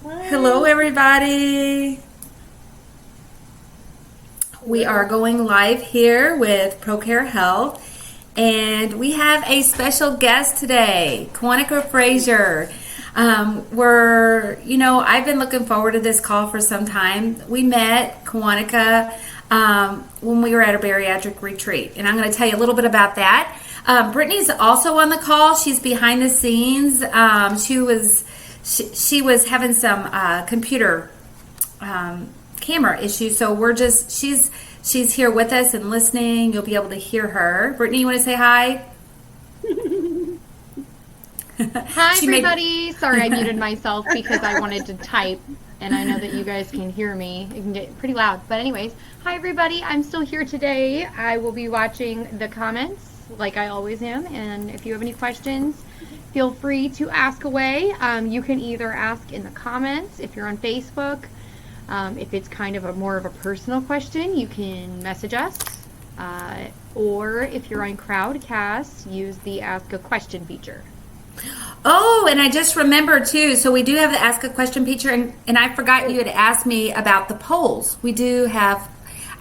Hello, everybody. We are going live here with ProCare Health, and we have a special guest today, Kwyonnica Frazier. I've been looking forward to this call for some time. We met Kwyonnica when we were at a bariatric retreat, and I'm going to tell you a little bit about that. Brittany's also on the call. She's behind the scenes. She was having some computer camera issues, so she's here with us and listening. You'll be able to hear her. Brittany, you want to say hi? Hi, everybody. Sorry, I muted myself because I wanted to type, and I know that you guys can hear me. It can get pretty loud. But anyways, hi, everybody. I'm still here today. I will be watching the comments like I always am, and if you have any questions, feel free to ask away. You can either ask in the comments if you're on Facebook. If it's kind of more of a personal question, you can message us. Or if you're on Crowdcast, use the Ask a Question feature. Oh, and I just remembered too, so we do have the Ask a Question feature, and I forgot you had asked me about the polls. We do have,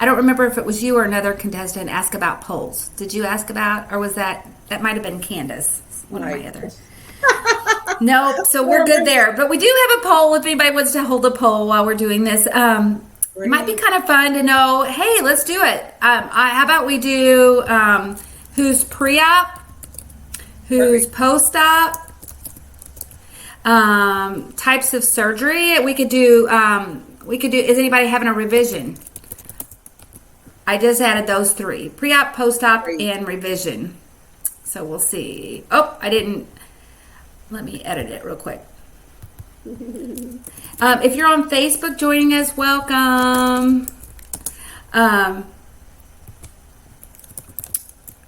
I don't remember if it was you or another contestant ask about polls. Did you ask about, or was that might have been Candace, one of my others. Nope, so we're good there. But we do have a poll if anybody wants to hold a poll while we're doing this. It might be kind of fun to know, hey, let's do it. How about we do who's pre-op, who's post-op, types of surgery. We could do, is anybody having a revision? I just added those three, pre-op, post-op, and revision. So we'll see. Oh, let me edit it real quick. If you're on Facebook joining us, welcome.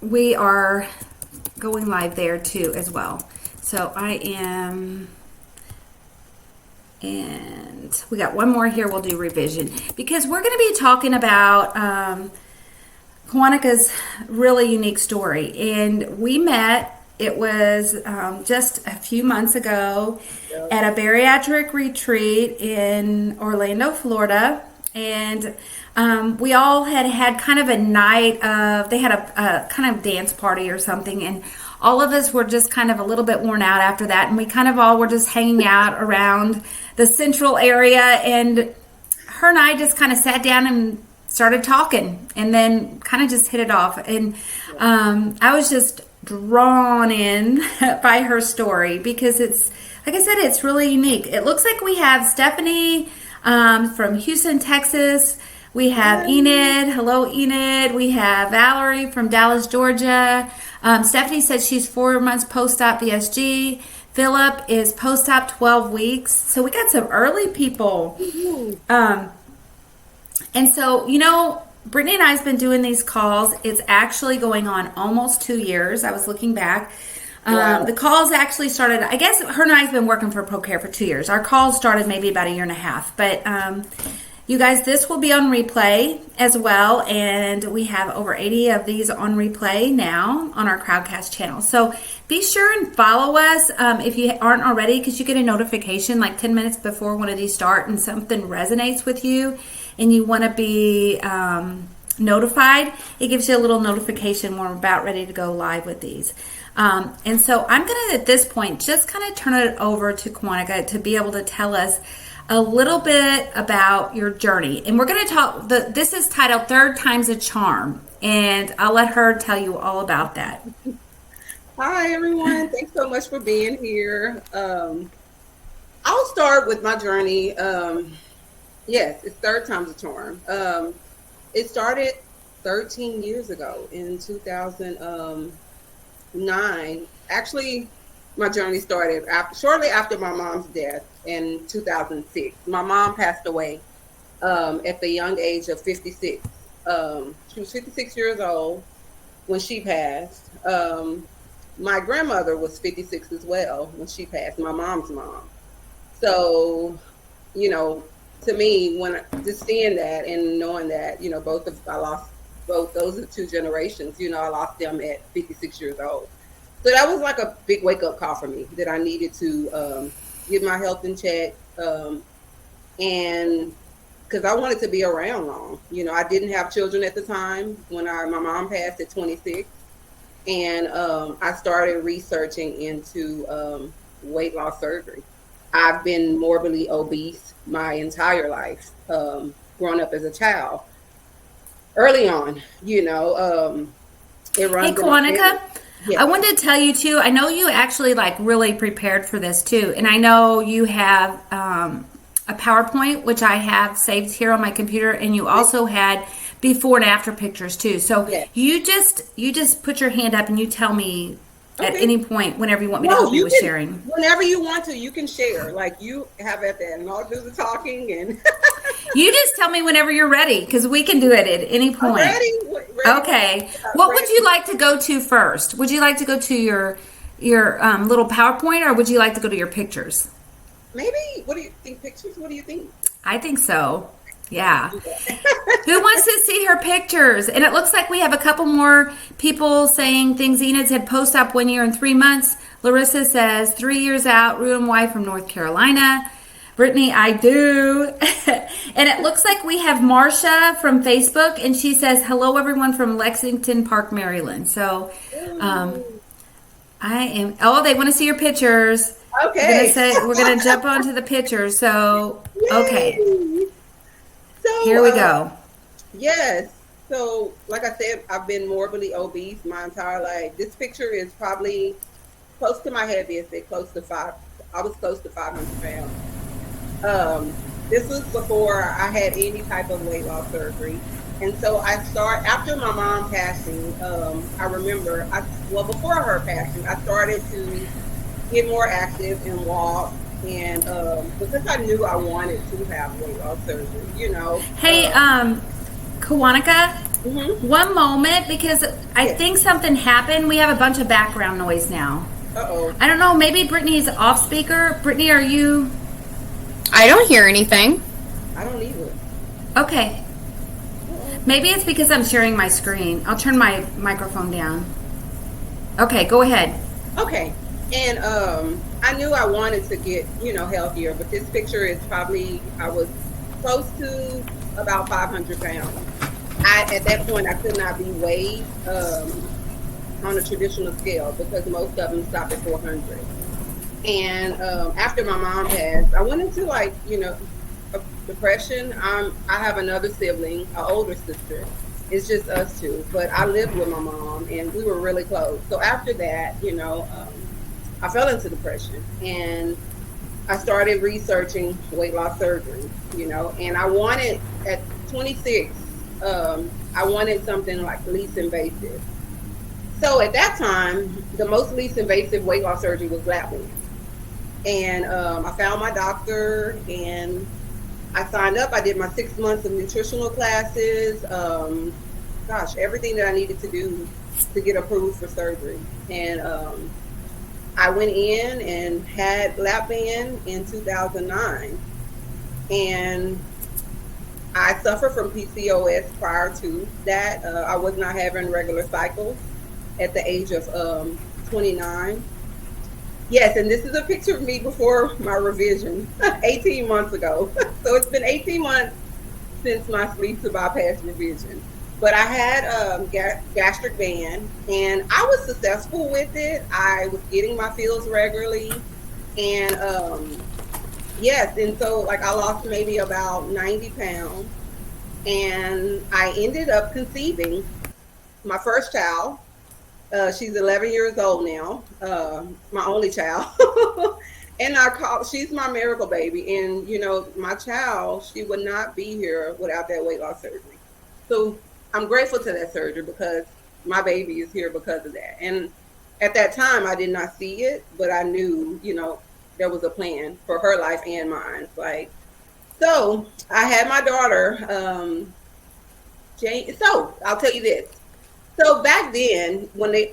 We are going live there too as well. So I am, and we got one more here. We'll do revision because we're going to be talking about Kwyonnica's really unique story. And we met, it was just a few months ago at a bariatric retreat in Orlando, Florida. And we all had kind of a night of, they had a kind of dance party or something. And all of us were just kind of a little bit worn out after that. And we kind of all were just hanging out around the central area. And her and I just kind of sat down and started talking and then kind of just hit it off. And I was just drawn in by her story because it's, like I said, it's really unique. It looks like we have Stephanie from Houston, Texas. We have Enid. Hello, Enid. We have Valerie from Dallas, Georgia. Stephanie said she's 4 months post-op VSG. Philip is post-op 12 weeks. So we got some early people. And so, Brittany and I have been doing these calls. It's actually going on almost 2 years. I was looking back. Wow. The calls actually started, I guess her and I have been working for ProCare for 2 years. Our calls started maybe about 1.5 years. But you guys, this will be on replay as well. And we have over 80 of these on replay now on our Crowdcast channel. So be sure and follow us if you aren't already, because you get a notification like 10 minutes before one of these start and something resonates with you and you want to be notified. It gives you a little notification when we're about ready to go live with these. And so I'm going to, at this point, just kind of turn it over to Kwyonnica to be able to tell us a little bit about your journey. And we're going to talk, this is titled Third Time's a Charm, and I'll let her tell you all about that. Hi, everyone. Thanks so much for being here. I'll start with my journey. Yes, it's third time's a charm. It started 13 years ago in 2009. Actually, my journey started shortly after my mom's death in 2006. My mom passed away at the young age of 56. She was 56 years old when she passed. My grandmother was 56 as well when she passed, my mom's mom. So, to me, when just seeing that and knowing that, I lost both, those are two generations, I lost them at 56 years old. So that was like a big wake up call for me that I needed to get my health in check, and because I wanted to be around long. I didn't have children at the time when my mom passed at 26, and I started researching into weight loss surgery. I've been morbidly obese my entire life, growing up as a child. Early on, it runs. Hey, Kwyonnica, Yeah. I wanted to tell you too. I know you actually like really prepared for this too, and I know you have a PowerPoint which I have saved here on my computer, and you also had before and after pictures too. So Yeah. you just put your hand up and you tell me at Okay. any point whenever you want me to help you with sharing. Whenever you want to, you can share. Like you have at that, and I'll do the talking. And You just tell me whenever you're ready because we can do it at any I'm point. ready. Okay. What would you like to go to first? Would you like to go to your little PowerPoint, or would you like to go to your pictures? Maybe. What do you think? Pictures? What do you think? I think so. Yeah. Who wants to see her pictures? And it looks like we have a couple more people saying things. Enid said post-op 1 year and 3 months. Larissa says 3 years out, Ruin wife from North Carolina. Brittany, I do. And it looks like we have Marcia from Facebook, and she says, hello, everyone from Lexington Park, Maryland. So I am, they want to see your pictures. Okay. We're going to jump onto the pictures. So, okay. Yay. So Here we go. Yes. So, like I said, I've been morbidly obese my entire life. This picture is probably close to my heaviest. I was close to 500 pounds. This was before I had any type of weight loss surgery. And so after my mom passing, I remember, before her passing, I started to get more active and walk. And because I knew I wanted to have weight loss surgery, Hey, Kwyonnica, one moment, because I think something happened. We have a bunch of background noise now. Uh-oh. I don't know, maybe Brittany's off speaker. Brittany, are you? I don't hear anything. I don't either. Okay. Maybe it's because I'm sharing my screen. I'll turn my microphone down. Okay, go ahead. Okay. And I knew I wanted to get, healthier, but this picture is probably, I was close to about 500 pounds. At that point, I could not be weighed on a traditional scale because most of them stop at 400. And after my mom passed, I went into depression. I have another sibling, an older sister. It's just us two, but I lived with my mom and we were really close. So after that, I fell into depression and I started researching weight loss surgery, and I wanted, at 26, I wanted something like least invasive. So at that time, the most least invasive weight loss surgery was lap band. And I found my doctor and I signed up. I did my 6 months of nutritional classes. Everything that I needed to do to get approved for surgery. And I went in and had lap band in 2009. And I suffered from PCOS prior to that. I was not having regular cycles at the age of 29. Yes, and this is a picture of me before my revision, 18 months ago. So it's been 18 months since my sleep to bypass revision. But I had gastric band, and I was successful with it. I was getting my fills regularly, and yes, and so I lost maybe about 90 pounds, and I ended up conceiving my first child. She's 11 years old now, my only child. And she's my miracle baby. And, my child, she would not be here without that weight loss surgery. So I'm grateful to that surgery because my baby is here because of that. And at that time, I did not see it, but I knew, there was a plan for her life and mine. So I had my daughter, Jane. So I'll tell you this. So back then,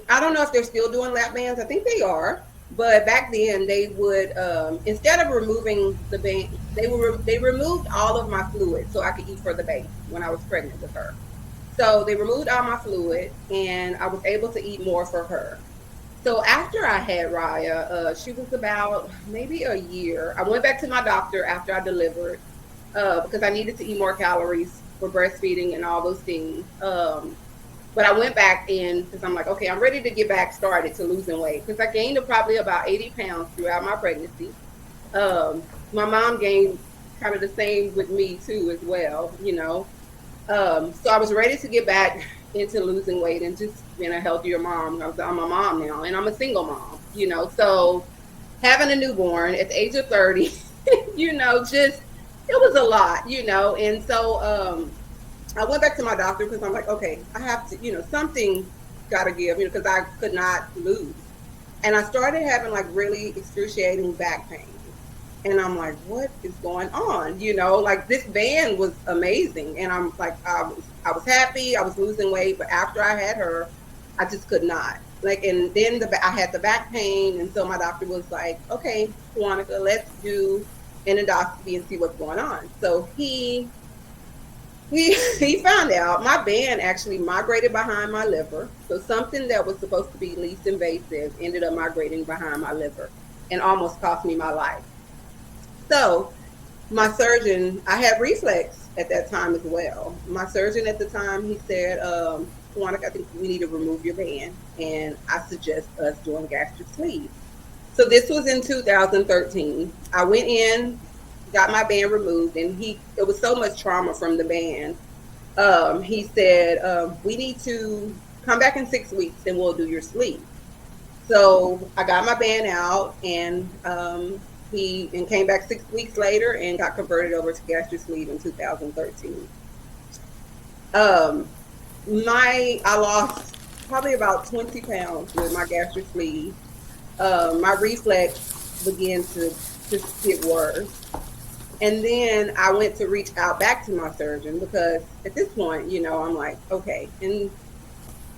I don't know if they're still doing lap bands. I think they are. But back then, they would, instead of removing the band, they removed all of my fluid so I could eat for the baby when I was pregnant with her. So they removed all my fluid, and I was able to eat more for her. So after I had Raya, she was about maybe a year. I went back to my doctor after I delivered because I needed to eat more calories for breastfeeding and all those things. But I went back in because I'm like, okay, I'm ready to get back started to losing weight because I gained probably about 80 pounds throughout my pregnancy. My mom gained kind of the same with me too as well, you know. So I was ready to get back into losing weight and just being a healthier mom. I'm a mom now and I'm a single mom, you know. So having a newborn at the age of 30, you know, just it was a lot, you know. And so I went back to my doctor because I'm like, okay, I have to, you know, something got to give, you know, because I could not lose. And I started having like really excruciating back pain. And I'm like, what is going on? You know, like this band was amazing. And I'm like, I was happy. I was losing weight. But after I had her, I just could not. Like, and then I had the back pain. And so my doctor was like, okay, Kwyonnica, let's do an endoscopy and see what's going on. So he found out my band actually migrated behind my liver. So something that was supposed to be least invasive ended up migrating behind my liver and almost cost me my life. So my surgeon, I had reflex at that time as well. My surgeon at the time, he said, Kwyonnica, I think we need to remove your band. And I suggest us doing gastric sleeve. So this was in 2013. I went in, got my band removed, and it was so much trauma from the band. He said, we need to come back in 6 weeks and we'll do your sleeve. So I got my band out and he came back 6 weeks later and got converted over to gastric sleeve in 2013. I lost probably about 20 pounds with my gastric sleeve. My reflex began to just get worse. And then I went to reach out back to my surgeon because at this point, you know, I'm like, okay. And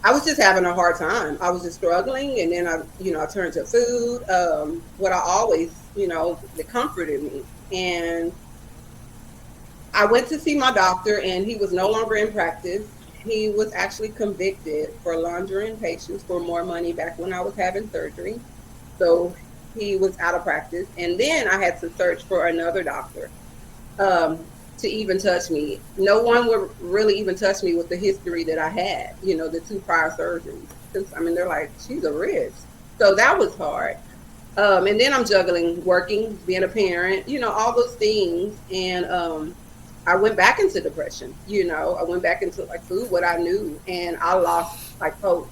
I was just having a hard time. I was just struggling. And then I turned to food, what I always, you know, that comforted me. And I went to see my doctor and he was no longer in practice. He was actually convicted for laundering patients for more money back when I was having surgery. So he was out of practice. And then I had to search for another doctor to even touch me. No one would really even touch me with the history that I had, you know, the 2 prior surgeries. I mean, they're like, she's a risk. So that was hard. And then I'm juggling working, being a parent, you know, all those things. And I went back into depression, you know, I went back into like food, what I knew, and I lost like hope.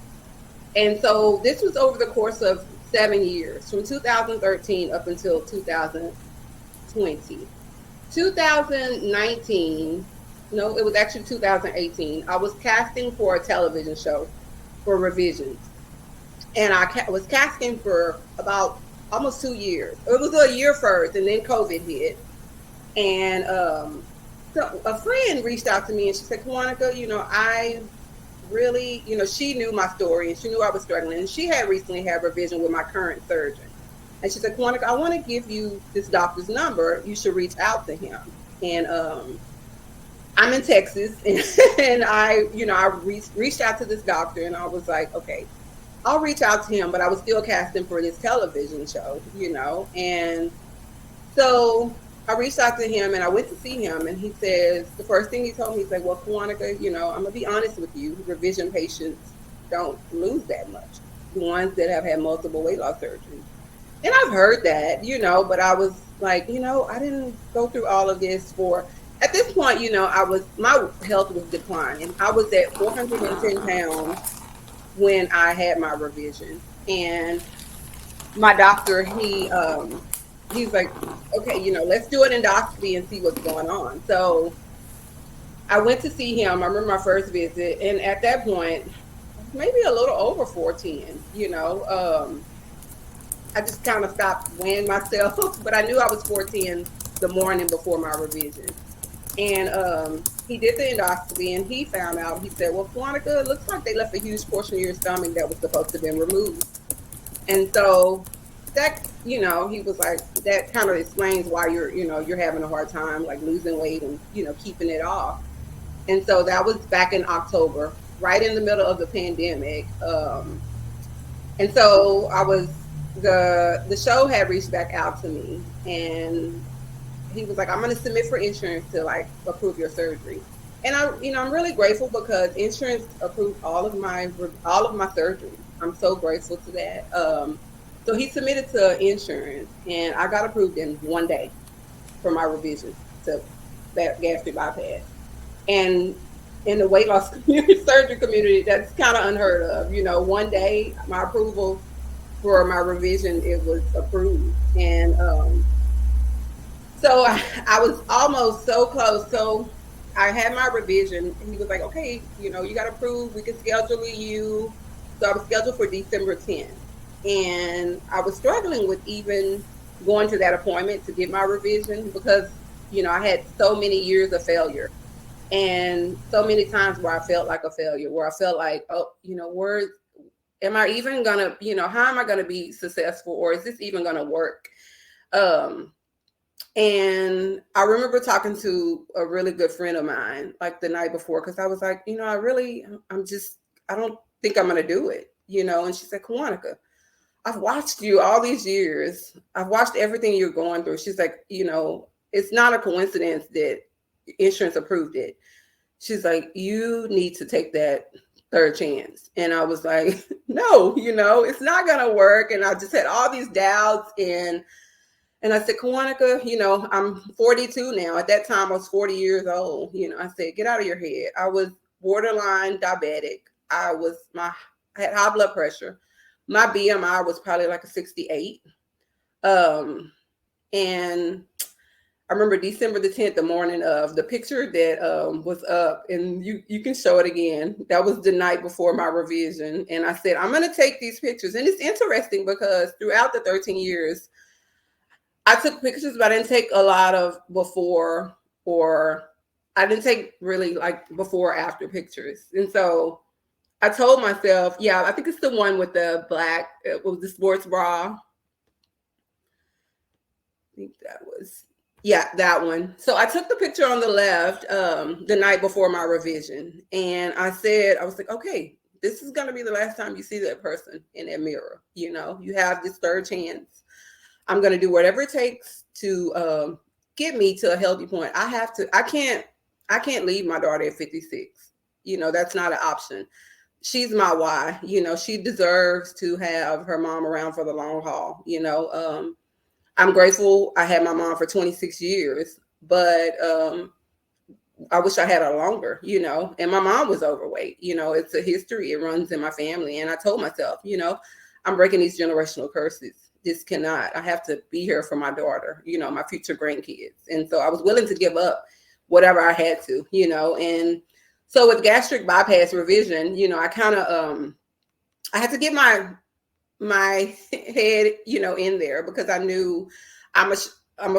And so this was over the course of 7 years, from 2013 up until 2020. 2019, no, it was actually 2018. I was casting for a television show for Revisions. And I was casting for about almost 2 years. It was a year first, and then COVID hit. And so a friend reached out to me and she said, Kwyonnica, you know, I really, you know, she knew my story and she knew I was struggling. And she had recently had revision with my current surgeon. And she said, Kwyonnica, I want to give you this doctor's number. You should reach out to him. And I'm in Texas, and I reached out to this doctor, and I was like, okay, I'll reach out to him, but I was still casting for this television show, you know. And so I reached out to him, and I went to see him, and he says, the first thing he told me, he's like, well, Kwyonnica, you know, I'm going to be honest with you, revision patients don't lose that much, the ones that have had multiple weight loss surgeries. And I've heard that, you know, but I was like, you know, I didn't go through all of this at this point, you know, my health was declining. I was at 410 pounds when I had my revision. And my doctor, he's like, okay, you know, let's do an endoscopy and see what's going on. So I went to see him. I remember my first visit. And at that point, maybe a little over 410, you know, I just kind of stopped weighing myself, but I knew I was 410 the morning before my revision. And he did the endoscopy and he found out, he said, well, Kwyonnica, it looks like they left a huge portion of your stomach that was supposed to have been removed. And so that, you know, he was like, that kind of explains why you're having a hard time, like losing weight and, you know, keeping it off. And so that was back in October, right in the middle of the pandemic. And so the show had reached back out to me, and he was like, I'm going to submit for insurance to like approve your surgery. And I'm really grateful because insurance approved all of my surgeries. I'm so grateful to that. So he submitted to insurance, and I got approved in one day for my revision to that gastric bypass. And in the weight loss community, surgery community, that's kind of unheard of. One day my approval for my revision, it was approved, and so I was almost so close. So I had my revision, and he was like, "Okay, you got approved. We can schedule you." So I was scheduled for December 10th, and I was struggling with even going to that appointment to get my revision because I had so many years of failure, and so many times where I felt like a failure, where I felt like, oh, where am I even gonna, how am I gonna be successful, or is this even gonna work? Um, and I remember talking to a really good friend of mine like the night before, because I was like, I don't think I'm going to do it, And she said, Kwyonnica, I've watched you all these years. I've watched everything you're going through. She's like, it's not a coincidence that insurance approved it. She's like, you need to take that third chance. And I was like, no, it's not going to work. And I just had all these doubts, and I said, Kwyonnica, I'm 42 now. At that time, I was 40 years old. I said, get out of your head. I was borderline diabetic. I had high blood pressure. My BMI was probably like a 68. And I remember December the 10th, the morning of the picture that was up, and you can show it again. That was the night before my revision. And I said, I'm going to take these pictures. And it's interesting because throughout the 13 years, I took pictures, but I didn't take a lot of before, or I didn't take really like before or after pictures. And so I told myself, yeah, I think it's the one with the black, with the sports bra. I think that one. So I took the picture on the left the night before my revision. And I was like, okay, this is going to be the last time you see that person in that mirror. You have this third chance. I'm going to do whatever it takes to get me to a healthy point. I can't leave my daughter at 56. That's not an option. She's my why. She deserves to have her mom around for the long haul. I'm grateful I had my mom for 26 years, but I wish I had her longer, and my mom was overweight. It's a history. It runs in my family. And I told myself, I'm breaking these generational curses. I have to be here for my daughter, my future grandkids. And so I was willing to give up whatever I had to, and so with gastric bypass revision, I kind of, I had to get my head, in there, because I knew I'm a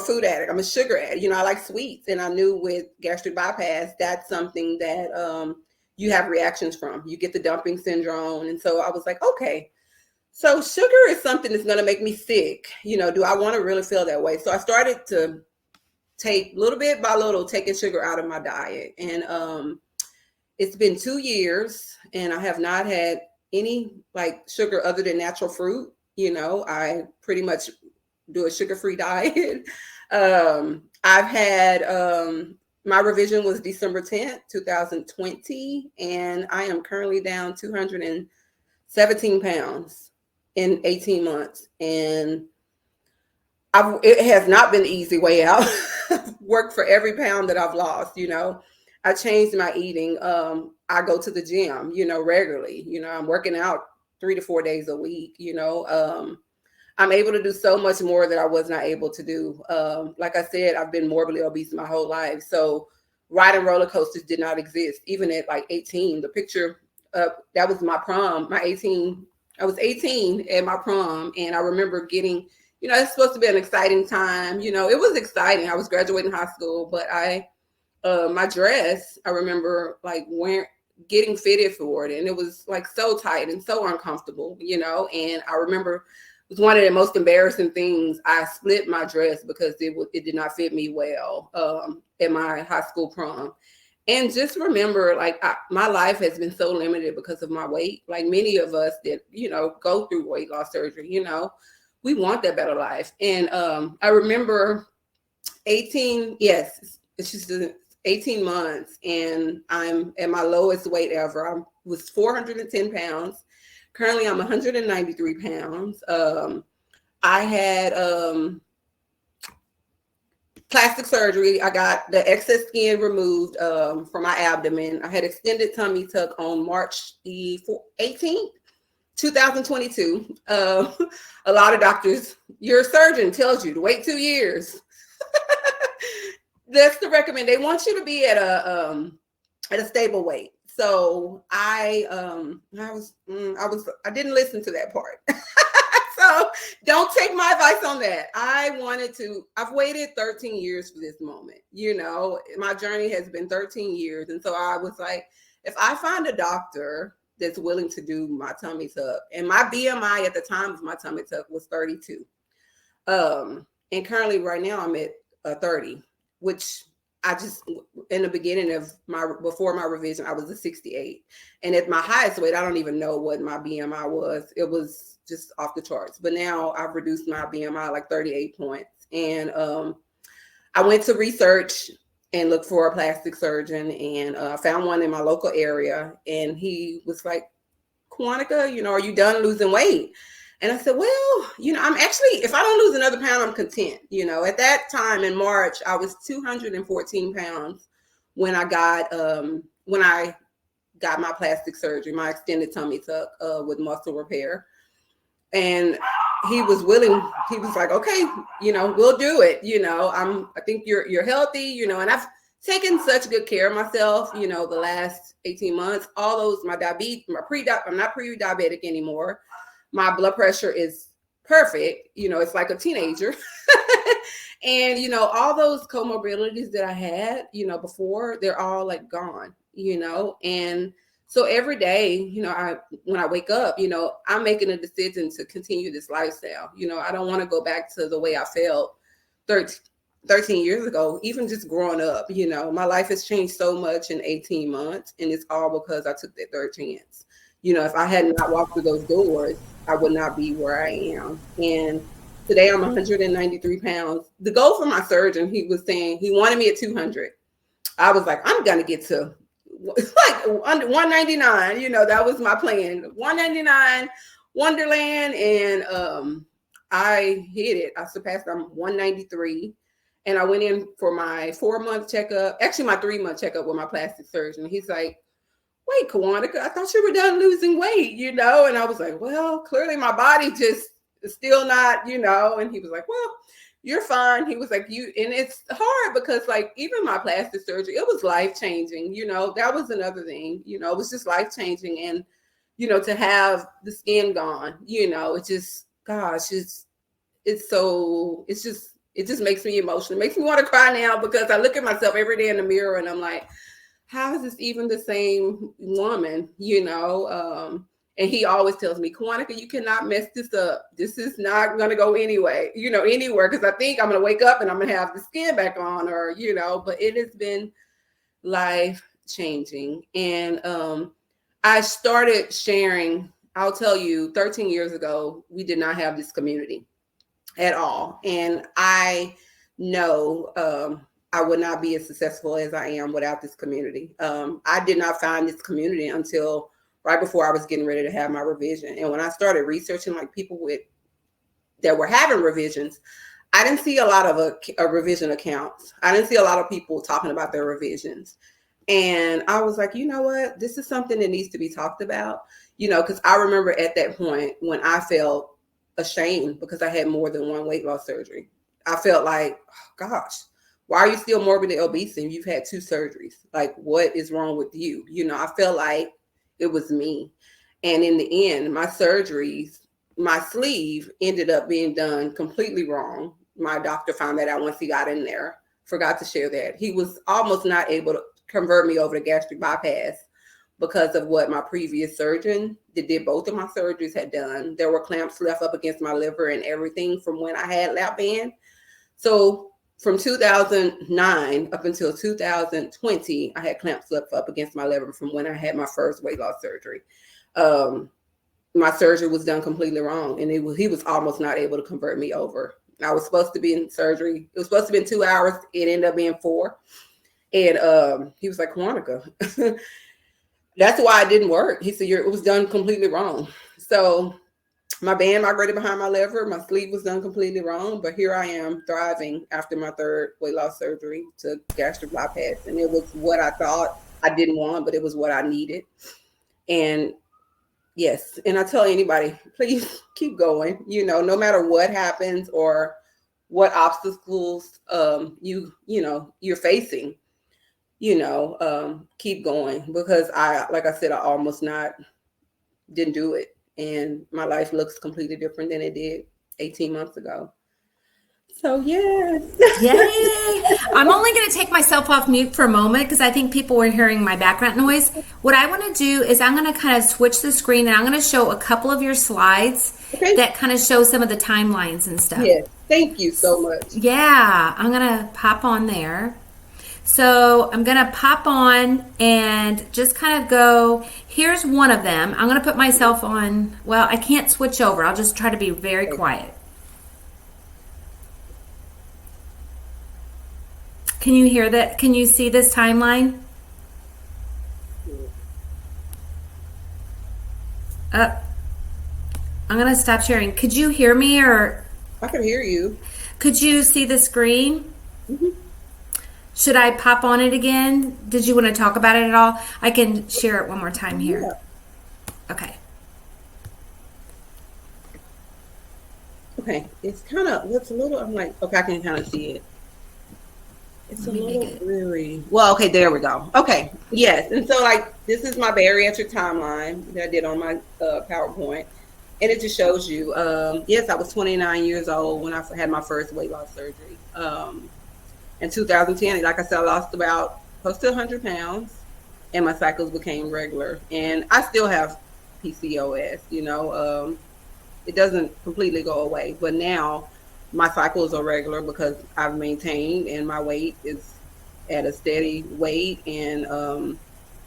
food addict. I'm a sugar addict. I like sweets. And I knew with gastric bypass, that's something that you have reactions from. You get the dumping syndrome. And so I was like, okay, so sugar is something that's going to make me sick. Do I want to really feel that way? So I started to take little bit by little, taking sugar out of my diet. And it's been 2 years, and I have not had any like sugar other than natural fruit. I pretty much do a sugar-free diet. I've had my revision was December 10th, 2020, and I am currently down 217 pounds in 18 months. And it has not been the easy way out. I've worked for every pound that I've lost. I changed my eating. I go to the gym, regularly. I'm working out 3 to 4 days a week. I'm able to do so much more that I was not able to do. Like I said, I've been morbidly obese my whole life. So riding roller coasters did not exist. Even at like 18, the picture, that was my prom, I was 18 at my prom. And I remember getting, it's supposed to be an exciting time. It was exciting. I was graduating high school, but my dress, I remember like getting fitted for it. And it was like so tight and so uncomfortable, and I remember it was one of the most embarrassing things. I split my dress because it did not fit me well at my high school prom. And just remember, like, my life has been so limited because of my weight. Like many of us that, go through weight loss surgery, we want that better life. And I remember 18, yes, it's just 18 months, and I'm at my lowest weight ever. I was 410 pounds. Currently, I'm 193 pounds. I had plastic surgery. I got the excess skin removed from my abdomen. I had extended tummy tuck on March the 18th, 2022. A lot of doctors, your surgeon tells you to wait 2 years. That's the recommend. They want you to be at a stable weight. So I didn't listen to that part. So don't take my advice on that. I've waited 13 years for this moment. My journey has been 13 years. And so I was like, if I find a doctor that's willing to do my tummy tuck, and my BMI at the time of my tummy tuck was 32. And currently right now I'm at 30, which I just, in the beginning of before my revision, I was a 68. And at my highest weight, I don't even know what my BMI was. It was just off the charts. But now I've reduced my BMI like 38 points. And I went to research and looked for a plastic surgeon, and found one in my local area. And he was like, Kwyonnica, are you done losing weight? And I said, well, I'm actually, if I don't lose another pound, I'm content. At that time in March, I was 214 pounds when I got my plastic surgery, my extended tummy tuck with muscle repair. And he was willing. He was like, okay, we'll do it. I think you're healthy, and I've taken such good care of myself, the last 18 months. All those, my diabetes, I'm not pre-diabetic anymore. My blood pressure is perfect. It's like a teenager. And, all those comorbidities that I had, before, they're all like gone, and so every day, when I wake up, I'm making a decision to continue this lifestyle. I don't want to go back to the way I felt 13 years ago, even just growing up. My life has changed so much in 18 months, and it's all because I took that third chance. If I had not walked through those doors, I would not be where I am. And today I'm 193 pounds. The goal for my surgeon, he was saying he wanted me at 200. I was like, I'm going to get to like under 199. That was my plan. 199 Wonderland. And I hit it. I surpassed. I'm 193. And I went in for my 4-month checkup, actually my 3-month checkup with my plastic surgeon. He's like, wait, Kwyonnica, I thought you were done losing weight, And I was like, well, clearly my body just is still not, And he was like, well, you're fine. He was like, and it's hard because like even my plastic surgery, it was life-changing, that was another thing, it was just life-changing. And, to have the skin gone, it just, gosh, it just makes me emotional. It makes me want to cry now because I look at myself every day in the mirror and I'm like, how is this even the same woman, and he always tells me, Kwyonnica, you cannot mess this up. This is not going to go anywhere, because I think I'm going to wake up and I'm going to have the skin back on or, but it has been life changing. And I started sharing, I'll tell you, 13 years ago, we did not have this community at all. And I know I would not be as successful as I am without this community. I did not find this community until right before I was getting ready to have my revision. And when I started researching like people that were having revisions, I didn't see a lot of revision accounts. I didn't see a lot of people talking about their revisions. And I was like, you know what? This is something that needs to be talked about, because I remember at that point when I felt ashamed because I had more than one weight loss surgery. I felt like, oh, gosh, why are you still morbidly obese and you've had 2 surgeries? Like, what is wrong with you? I felt like it was me. And in the end, my surgeries, my sleeve ended up being done completely wrong. My doctor found that out once he got in there. Forgot to share that. He was almost not able to convert me over to gastric bypass because of what my previous surgeon that did both of my surgeries had done. There were clamps left up against my liver and everything from when I had lap band. So from 2009 up until 2020, I had clamps up against my liver from when I had my first weight loss surgery. My surgery was done completely wrong, and he was almost not able to convert me over. I was supposed to be in surgery. It was supposed to be in 2 hours. It ended up being 4. And he was like, Kwyonnica, that's why it didn't work. He said, it was done completely wrong. So my band migrated behind my liver. My sleep was done completely wrong. But here I am thriving after my 3rd weight loss surgery to gastric bypass. And it was what I thought I didn't want, but it was what I needed. And yes, and I tell anybody, please keep going. No matter what happens or what obstacles you're facing, keep going, because like I said, I almost didn't do it. And my life looks completely different than it did 18 months ago. So yes. Yay! I'm only going to take myself off mute for a moment because I think people were hearing my background noise. What I want to do is I'm going to kind of switch the screen, and I'm going to show a couple of your slides that kind of show some of the timelines and stuff. Yes, thank you so much. Yeah, I'm going to pop on there. So I'm going to pop on and just kind of go, here's one of them. I'm going to put myself on, well, I can't switch over. I'll just try to be very quiet. Can you hear that? Can you see this timeline? I'm going to stop sharing. Could you hear me, or? I can hear you. Could you see the screen? Mm-hmm. Should I pop on it again? Did you want to talk about it at all? I can share it one more time here. Yeah. Okay. Okay. It's kind of, what's a little, I'm like, okay, I can kind of see it. It's a little blurry. Well, okay, there we go. Okay, yes. And so, this is my bariatric timeline that I did on my PowerPoint. And it just shows you, yes, I was 29 years old when I had my first weight loss surgery. In 2010, like I said, I lost about close to 100 pounds, and my cycles became regular. And I still have PCOS, it doesn't completely go away. But now my cycles are regular because I've maintained, and my weight is at a steady weight. And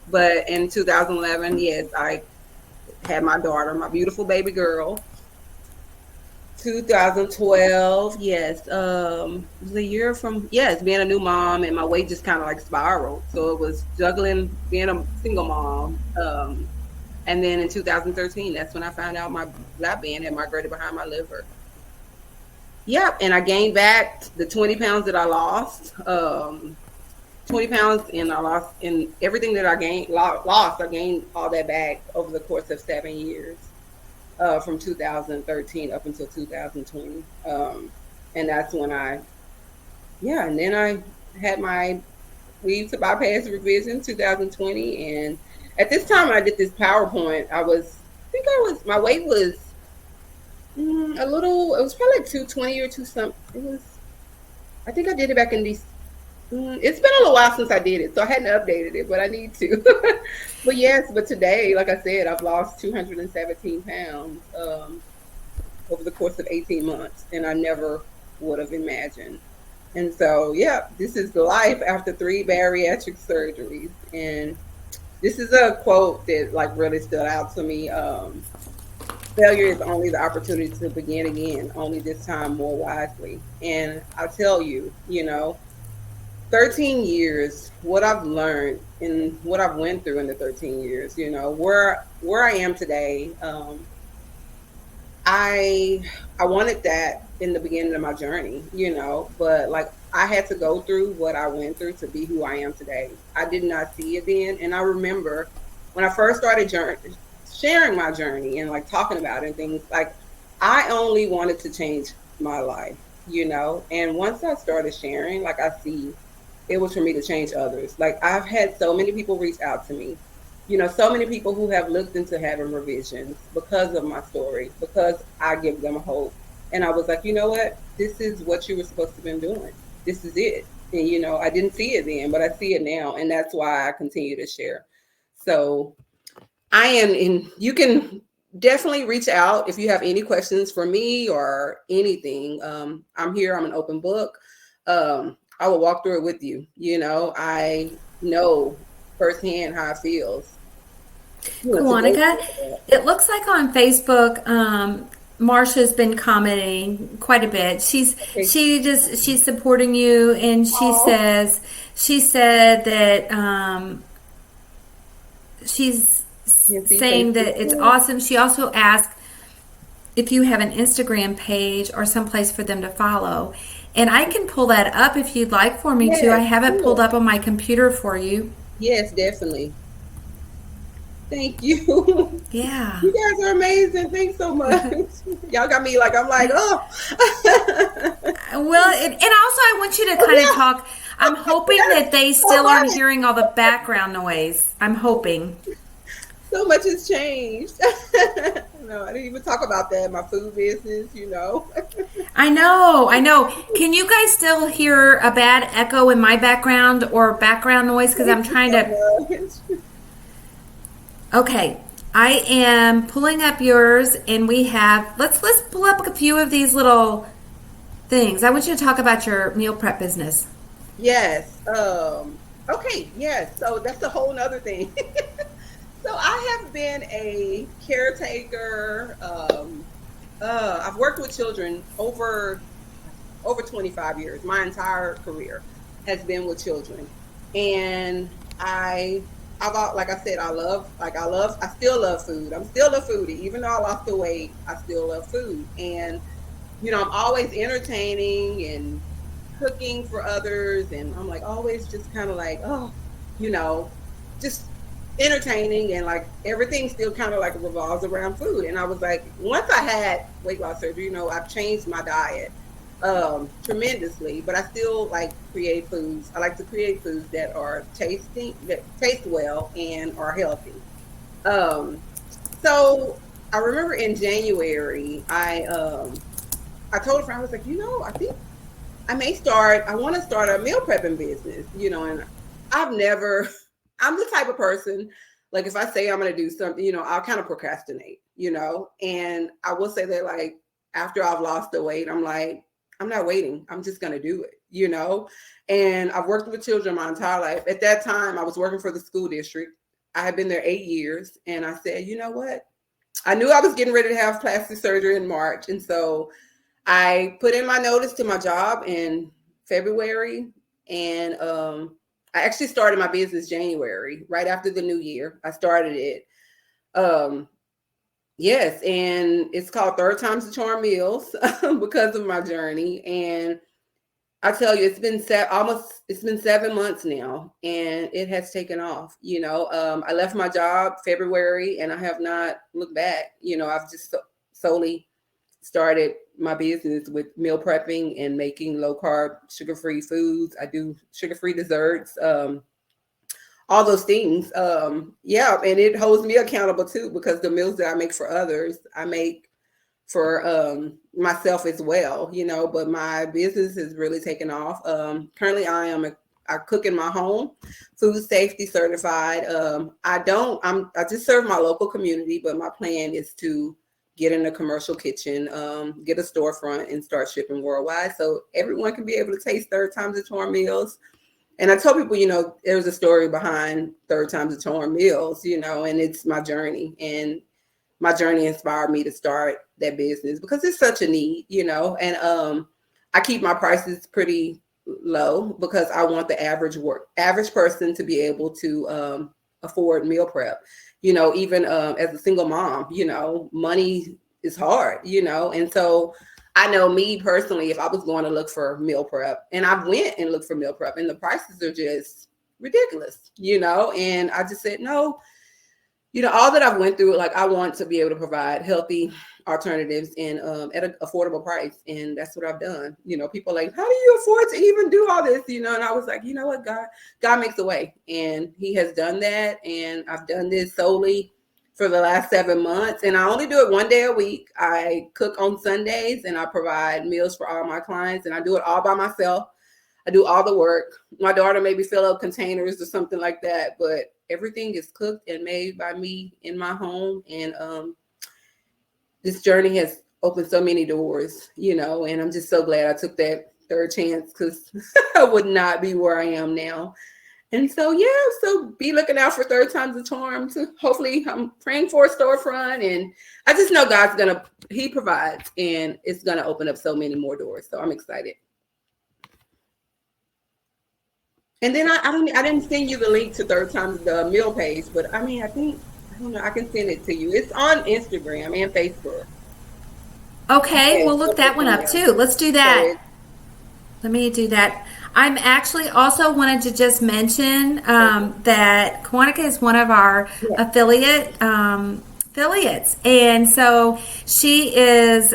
but in 2011, yes, I had my daughter, my beautiful baby girl. 2012, yes, it was a year from, being a new mom, and my weight just kind of spiraled. So it was juggling being a single mom. And then in 2013, that's when I found out my lap band had migrated behind my liver. Yep, and I gained back the 20 pounds that I lost. 20 pounds, and I lost, and everything that I lost, I gained all that back over the course of 7 years. From 2013 up until 2020. And that's when and then I had my leave to bypass revision 2020. And at this time when I did this PowerPoint, my weight was it was probably 220 or 2 something. I think I did it back in these. It's been a little while since I did it, so I hadn't updated it, but I need to. But today, like I said, I've lost 217 pounds over the course of 18 months, and I never would have imagined. And so, this is the life after 3 bariatric surgeries. And this is a quote that really stood out to me. Failure is only the opportunity to begin again, only this time more wisely. And I tell you, 13 years, what I've learned and what I've went through in the 13 years, where I am today. I wanted that in the beginning of my journey, but I had to go through what I went through to be who I am today. I did not see it then. And I remember when I first started sharing my journey and talking about it and things, I only wanted to change my life, and once I started sharing, I see it was for me to change others. I've had so many people reach out to me, so many people who have looked into having revisions because of my story, because I give them hope. And I was like, you know what? This is what you were supposed to have been doing. This is it. And, I didn't see it then, but I see it now. And that's why I continue to share. So you can definitely reach out if you have any questions for me or anything. I'm here. I'm an open book. I will walk through it with you. You know, I know firsthand how it feels. You know, to go Kwyonnica, through that. it looks like on Facebook, Marsha's been commenting quite a bit. Okay. She's supporting you, and Oh, she said that she's can see saying Facebook that it's too. awesome. She also asked if you have an Instagram page or someplace for them to follow. And I can pull that up if you'd like for me to. I Yes, have it pulled sure. up on my computer for you. Yes, definitely. Thank you. Yeah. You guys are amazing. Thanks so much. Y'all got me like, I'm like, oh. Well, and also I want you to Oh, kind of yeah. talk. I'm hoping Yes. that they So still aren't much. hearing all the background noise. I'm hoping. So much has changed. No, I didn't even talk about that. My food business, you know. I know, I know. Can you guys still hear a bad echo in my background or background noise? Because I'm Thank you trying so to. much. Okay, I am pulling up yours, and we have. Let's pull up a few of these little things. I want you to talk about your meal prep business. Yes. Okay. Yes. So that's a whole nother thing. So I have been a caretaker. I've worked with children over 25 years. My entire career has been with children, and like I said, I still love food. I'm still a foodie, even though I lost the weight. I still love food, and I'm always entertaining and cooking for others, and I'm like always just kind of like, oh, you know, just entertaining, and like everything still kind of like revolves around food. And I was like, once I had weight loss surgery, I've changed my diet tremendously, but I still like create foods. I like to create foods that taste well and are healthy. Um, so I remember in January, I told a friend, I was like, I think I want to start a meal prepping business, and I've never, I'm the type of person, like if I say I'm going to do something, I'll kind of procrastinate, and I will say that like after I've lost the weight, I'm like, I'm not waiting. I'm just going to do it. And I've worked with children my entire life. At that time, I was working for the school district. I had been there 8 years, and I said, you know what? I knew I was getting ready to have plastic surgery in March. And so I put in my notice to my job in February, and I actually started my business January, right after the new year. I started it. Um, yes, and it's called Third Time's the Charm Meals because of my journey. And I tell you, it's been 7 months now, and it has taken off. I left my job February, and I have not looked back. I've just solely started my business with meal prepping and making low carb, sugar free foods. I do sugar free desserts, all those things. Yeah, and it holds me accountable too, because the meals that I make for others, I make for myself as well. But my business has really taken off. Currently, I cook in my home, food safety certified. I just serve my local community, but my plan is to get in a commercial kitchen, get a storefront, and start shipping worldwide, so everyone can be able to taste Third Times the Charm meals. And I tell people, there's a story behind Third Times the Charm meals, and it's my journey. And my journey inspired me to start that business because it's such a need, and I keep my prices pretty low because I want the average person to be able to afford meal prep. Even as a single mom, money is hard, and so I know me personally, if I was going to look for meal prep, and I went and looked for meal prep, and the prices are just ridiculous, and I just said, no, all that I've went through, like I want to be able to provide healthy alternatives and at an affordable price. And that's what I've done. People are like, how do you afford to even do all this? And I was like, you know what, God makes a way, and he has done that. And I've done this solely for the last 7 months. And I only do it one day a week. I cook on Sundays, and I provide meals for all my clients, and I do it all by myself. I do all the work. My daughter maybe fill up containers or something like that, but everything is cooked and made by me in my home. And this journey has opened so many doors, and I'm just so glad I took that third chance because I would not be where I am now. And so, yeah, so be looking out for third time's a charm. To hopefully, I'm praying for a storefront, and I just know He provides, and it's gonna open up so many more doors. So I'm excited. And then I didn't send you the link to third time's the meal page, but I mean, I don't know, I can send it to you. It's on Instagram and Facebook. Okay, we'll look that one up too. Let's do that. Let me do that. I'm actually also wanted to just mention that Kwyonnica is one of our affiliates, and so she is.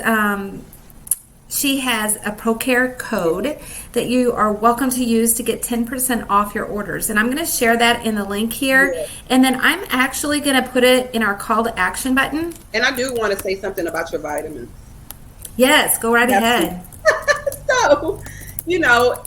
She has a ProCare code that you are welcome to use to get 10% off your orders. And I'm going to share that in the link here. Yeah. And then I'm actually going to put it in our call to action button. And I do want to say something about your vitamins. Yes, go right ahead. So, you know,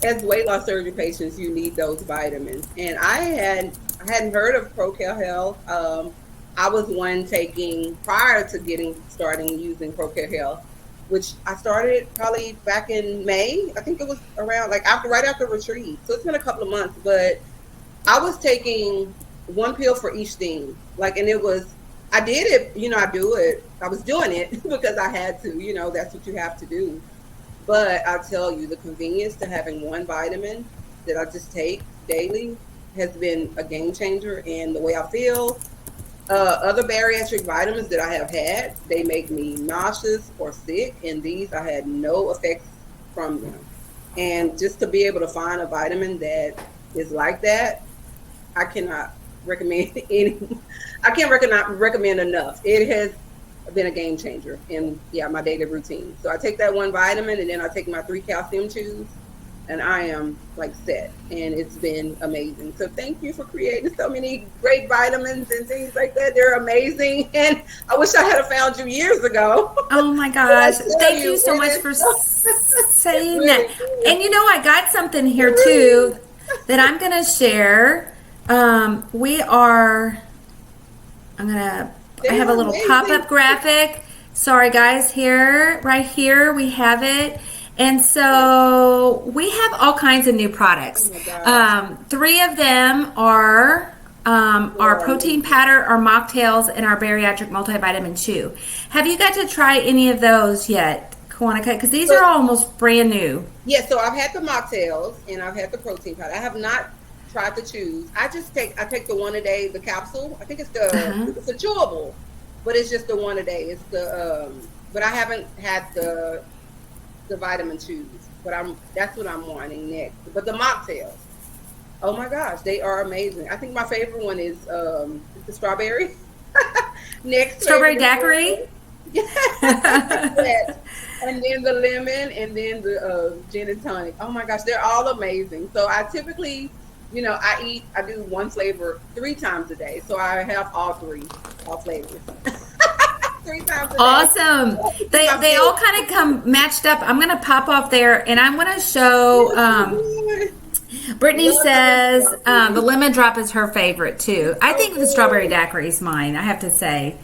as weight loss surgery patients, you need those vitamins. And I hadn't heard of ProCare Health. I was one taking prior to starting using ProCare Health, which I started probably back in May. I think it was around right after retreat. So it's been a couple of months, but I was taking one pill for each thing. I did it, you know, I was doing it because I had to, you know, that's what you have to do. But I tell you, the convenience to having one vitamin that I just take daily has been a game changer in the way I feel. Other bariatric vitamins that I have had, they make me nauseous or sick, and these I had no effects from them. And just to be able to find a vitamin that is like that, I cannot recommend recommend enough. It has been a game changer in my daily routine. So I take that one vitamin, and then I take my 3 calcium chews, and I am set, and it's been amazing. So thank you for creating so many great vitamins and things like that. They're amazing, and I wish I had found you years ago. Oh my gosh, thank you so much for saying that. And you know, I got something here too that I'm gonna share. I have a little pop-up graphic. Sorry guys, right here we have it. And so we have all kinds of new products. 3 of them are our protein powder, our mocktails, and our bariatric multivitamin chew. Have you got to try any of those yet, Kwyonnica? Because these are almost brand new. Yeah, so I've had the mocktails and I've had the protein powder. I have not tried to choose. I take the one a day, the capsule. I think it's it's a chewable, but it's just the one a day. It's but I haven't had the vitamin chews, but that's what I'm wanting next. But the mocktails, oh my gosh, they are amazing. I think my favorite one is the strawberry. Next, strawberry daiquiri. Yes. And then the lemon, and then the gin and tonic. Oh my gosh, they're all amazing. So I typically, you know, I do one flavor 3 times a day. So I have all flavors. 3 times a day. Awesome. They all kind of come matched up. I'm going to pop off there, and I'm going to show. Brittany says the lemon drop is her favorite too. I think the strawberry daiquiri is mine, I have to say.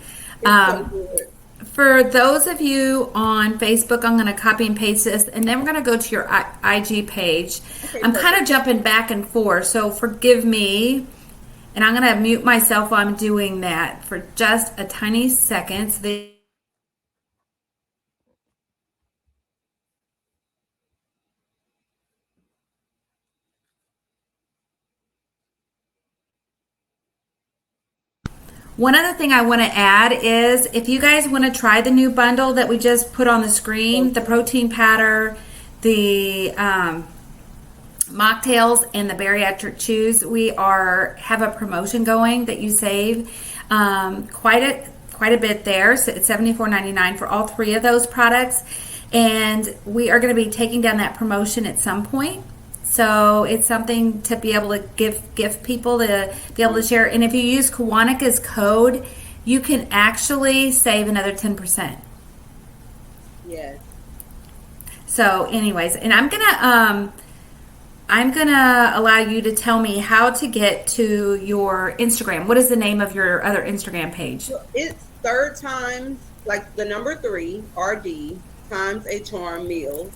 For those of you on Facebook, I'm going to copy and paste this, and then we're going to go to your IG page. Okay, I'm kind of jumping back and forth, so forgive me. And I'm going to mute myself while I'm doing that for just a tiny second. One other thing I want to add is if you guys want to try the new bundle that we just put on the screen, the protein powder, the mocktails, and the bariatric chews, we have a promotion going that you save quite a bit there. So it's $74.99 for all 3 of those products, and we are going to be taking down that promotion at some point. So it's something to be able to give people to be able to share. And if you use Kwyonica's code, you can actually save another 10%. Yes. So anyways, and I'm gonna allow you to tell me how to get to your Instagram. What is the name of your other Instagram page? So it's third times, like the number 3, RD, times a charm meals.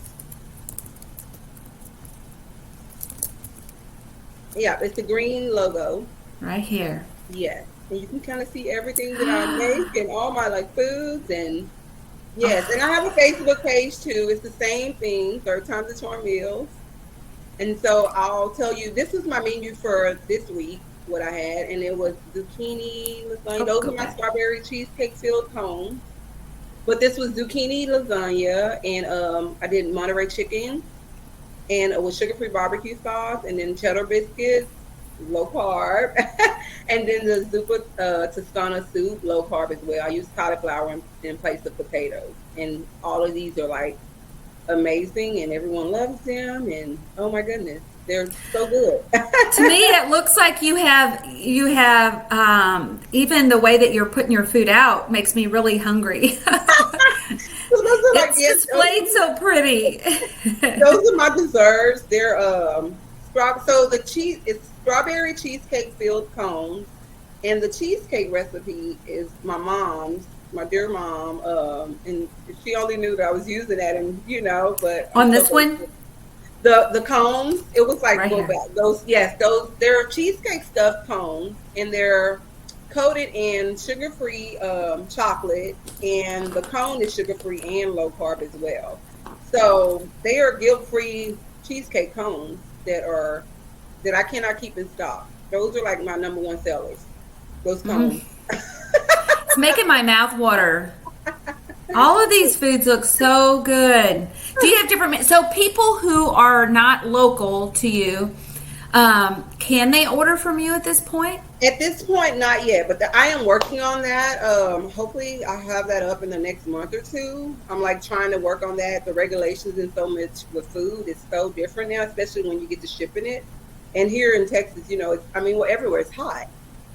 Yeah, it's the green logo. Right here. Yes. And you can kind of see everything that I make and all my like foods and yes. And I Oh, have a Facebook page too. It's the same thing, Third Time's the Charm Meals. And so I'll tell you, this was my menu for this week, what I had, and it was zucchini lasagna. oh, Those go are my back. strawberry cheesecake filled cones. But this was zucchini lasagna, and I did Monterey chicken, and with sugar-free barbecue sauce, and then cheddar biscuits, low carb, and then the zuppa Toscana soup, low carb as well. I use cauliflower in place of potatoes, and all of these are like amazing, and everyone loves them. And oh my goodness, they're so good. To me, it looks like you have even the way that you're putting your food out makes me really hungry. So those are like It's displayed so pretty. those are my desserts. They're so the cheese it's strawberry cheesecake filled cones, and the cheesecake recipe is my mom's, my dear mom. And she only knew that I was using that, and but I'm On so this one, grateful. The cones, it was like right go here. back. Those they're cheesecake stuffed cones, and they're coated in sugar-free chocolate, and the cone is sugar-free and low carb as well. So they are guilt-free cheesecake cones that I cannot keep in stock. Those are like my number one sellers. Those Mm. cones. It's making my mouth water. All of these foods look so good. Do you have different? So people who are not local to you, can they order from you at this point? At this point, not yet, but I am working on that. Hopefully, I'll have that up in the next month or two. I'm like trying to work on that. The regulations and so much with food is so different now, especially when you get to shipping it. And here in Texas, well, everywhere it's hot,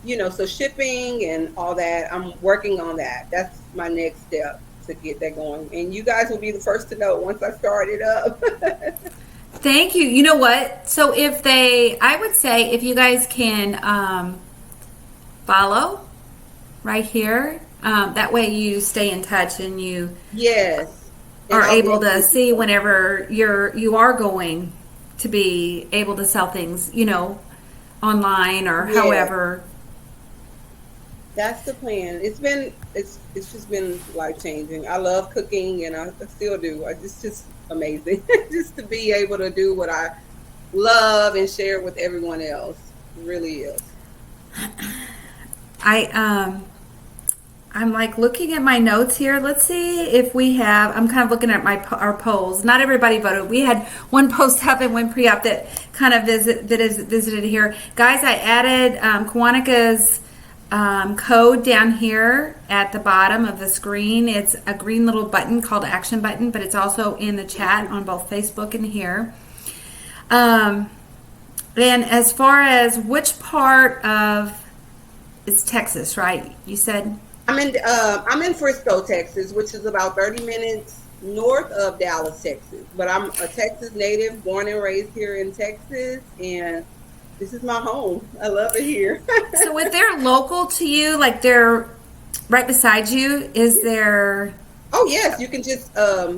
so shipping and all that. I'm working on that. That's my next step to get that going. And you guys will be the first to know once I start it up. Thank you. You know what? So I would say if you guys can follow right here, that way you stay in touch and you Yes. And are I'll able to definitely. see whenever you are going to be able to sell things, online or Yeah. however. That's the plan. It's just been life changing. I love cooking, and I still do. It's just amazing just to be able to do what I love and share it with everyone else. It really is. I I'm like looking at my notes here. Let's see if we have. I'm kind of looking at our polls. Not everybody voted. We had one post up and one pre-op that kind of visited here. Guys, I added Kwonica's code down here at the bottom of the screen. It's a green little button called action button, but it's also in the chat on both Facebook and here. And as far as which part of it's Texas, right? You said. I'm in Frisco, Texas, which is about 30 minutes north of Dallas, Texas. But I'm a Texas native, born and raised here in Texas, and this is my home. I love it here. So if they're local to you, like they're right beside you, is there? Oh yes, you can just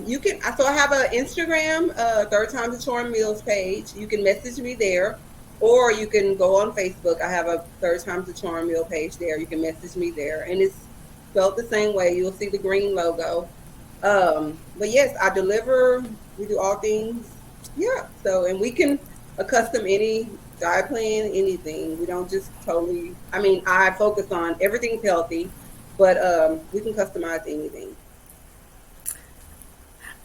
you can. So I have an Instagram, Third Time to Charm Meals page. You can message me there, or you can go on Facebook. I have a Third Time to Charm Meal page there. You can message me there, and it's spelled the same way. You'll see the green logo. But yes, I deliver. We do all things. Yeah. So and we can custom any diet plan, anything. We don't just totally. I mean, I focus on everything's healthy, but we can customize anything.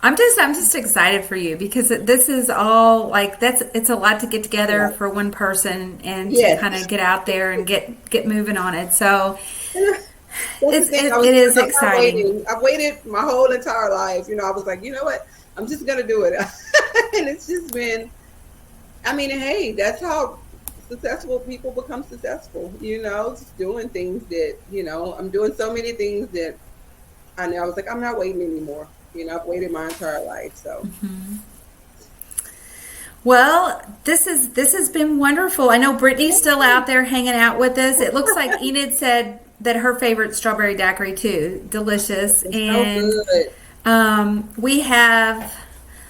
I'm just excited for you because this is all like it's a lot to get together Yeah. for one person and to kind Yes. of get out there and get moving on it. So That's the thing. it is I'm not exciting. waiting. I've waited my whole entire life. I was like, you know what? I'm just gonna do it, and it's just been. I mean, hey, that's how successful people become successful. Just doing things that I'm doing so many things that I know. I was like, I'm not waiting anymore. I've waited my entire life. So Well, this has been wonderful. I know Brittany's still out there hanging out with us. It looks like Enid said that her favorite strawberry daiquiri too, delicious. it's so And good. we have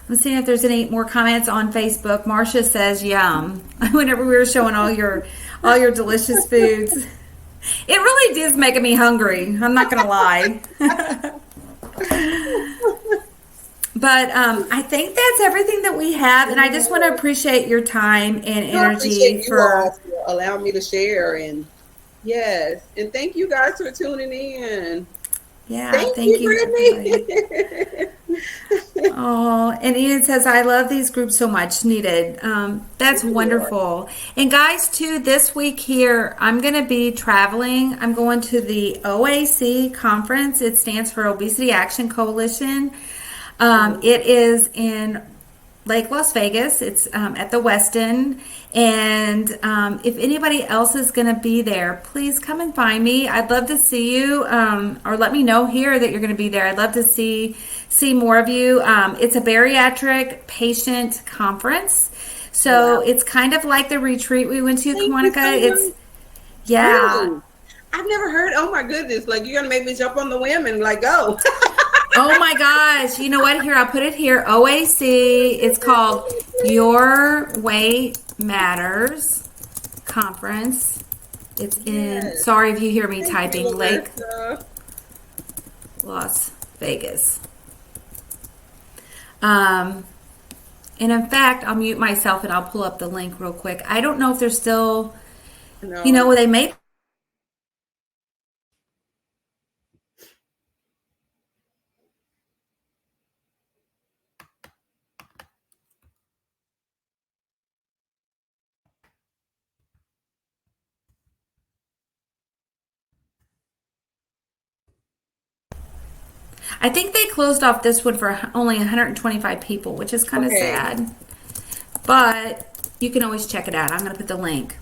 I'm seeing if there's any more comments on Facebook. Marcia says, "Yum!" Whenever we were showing all your delicious foods, it really is making me hungry. I'm not gonna lie. But I think that's everything that we have, and I just want to appreciate your time and energy for allowing me to share. And yes, and thank you guys for tuning in. Yeah, thank you, Brittany. Oh, and Ian says, I love these groups so much. Needed. That's wonderful. And guys, too, this week here, I'm going to be traveling. I'm going to the OAC conference. It stands for Obesity Action Coalition. It is in Lake Las Vegas. It's at the Westin. And if anybody else is going to be there, please come and find me. I'd love to see you, or let me know here that you're going to be there. I'd love to see more of you. It's a bariatric patient conference. So it's kind of like the retreat we went to, Kwyonnica. Yeah. I've never heard. Oh my goodness. Like, you're going to make me jump on the whim and like go. Oh my gosh. You know what? Here, I'll put it here. OAC. It's called Your Weight Matters Conference. It's in, sorry if you hear me typing, Lake Las Vegas. And in fact, I'll mute myself and I'll pull up the link real quick. I don't know if they're still, you know, they may. I think they closed off this one for only 125 people, which is kind of sad. But you can always check it out. I'm going to put the link.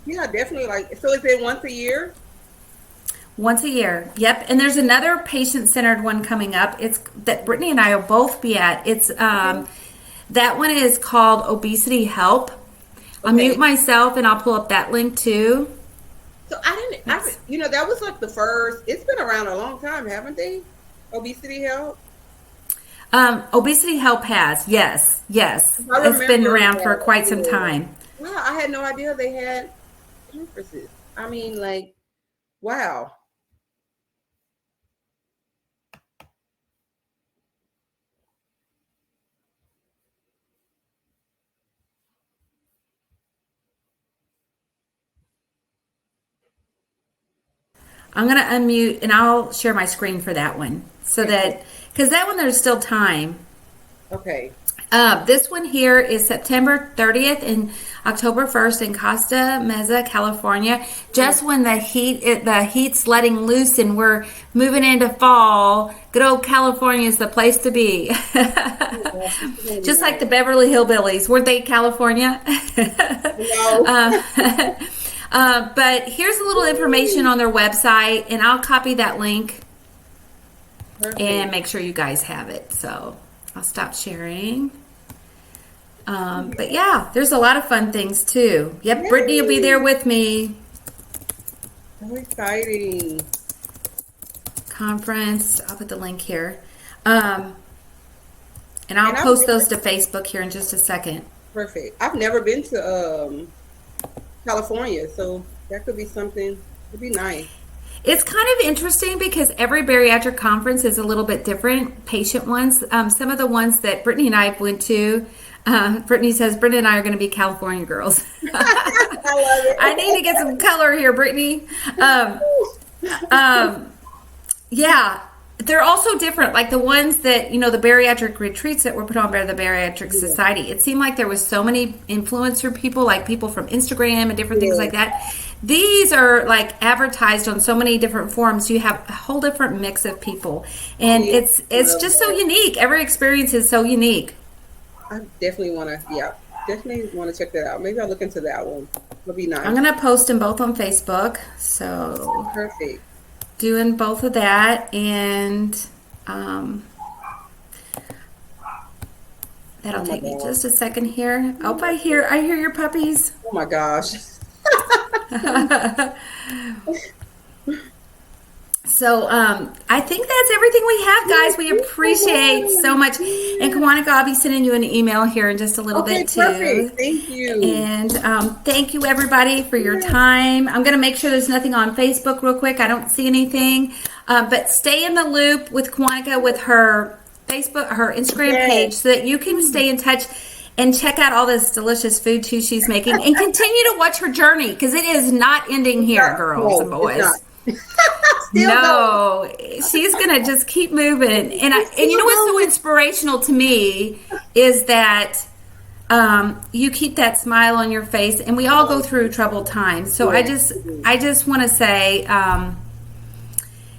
Yeah, definitely. Like, so is it once a year? Once a year. Yep. And there's another patient-centered one coming up. It's that Brittany and I will both be at. It's that one is called Obesity Help. I'll mute myself and I'll pull up that link too. So you know, that was like the first, it's been around a long time, haven't they? Obesity Help? Obesity Help has, yes. It's been around for quite some time. Wow, I had no idea they had conferences. I mean, like, wow. I'm going to unmute and I'll share my screen for that one. So that, because that one there's still time. Okay. This one here is September 30th and October 1st in Costa Mesa, California. Just when the heat's letting loose and we're moving into fall. Good old California is the place to be. Just like the Beverly Hillbillies. Weren't they California? No. But here's a little information on their website, and I'll copy that link and make sure you guys have it. So I'll stop sharing. But yeah, there's a lot of fun things too. Yep, yay. Brittany will be there with me. So exciting. Conference. I'll put the link here. And I'll post those to Facebook here in just a second. Perfect. I've never been to California, so that could be something. It'd be nice. It's kind of interesting because every bariatric conference is a little bit different, patient ones. Some of the ones that Brittany and I went to, Brittany says, Brittany and I are going to be California girls. I love it. I need to get some color here, Brittany. Yeah, they're also different. Like the ones that, you know, the bariatric retreats that were put on by the Bariatric Society. It seemed like there was so many influencer people, like people from Instagram and different things like that. These are like advertised on so many different forums. You have a whole different mix of people, and it's just so unique. Every experience is so unique. I definitely want to check that out. Maybe I'll look into that one. It'll be nice. I'm gonna post them both on Facebook. So perfect. Doing both of that, and that'll take me just a second here. Oh, I hear your puppies. Oh my So I think that's everything we have, guys. We appreciate so much. And Kwyonnica, I'll be sending you an email here in just a little bit too. Perfect. Thank you. And thank you, everybody, for your time. I'm going to make sure there's nothing on Facebook real quick. I don't see anything. But stay in the loop with Kwyonnica with her Facebook, her Instagram page, so that you can stay in touch and check out all this delicious food too she's making, and continue to watch her journey, because it is not ending here, girls and boys. No, she's gonna just keep moving, and you know what's so inspirational to me is that you keep that smile on your face, and we all go through troubled times. So I just want to say,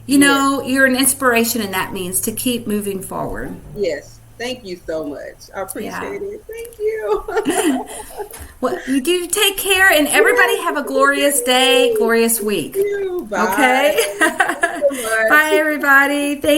you know, you're an inspiration, and that means to keep moving forward. Yes. Thank you so much. I appreciate it. Thank you. Well, you do take care, and everybody have a glorious day, glorious week. Thank you. Bye. Okay? Bye, everybody. Thank you.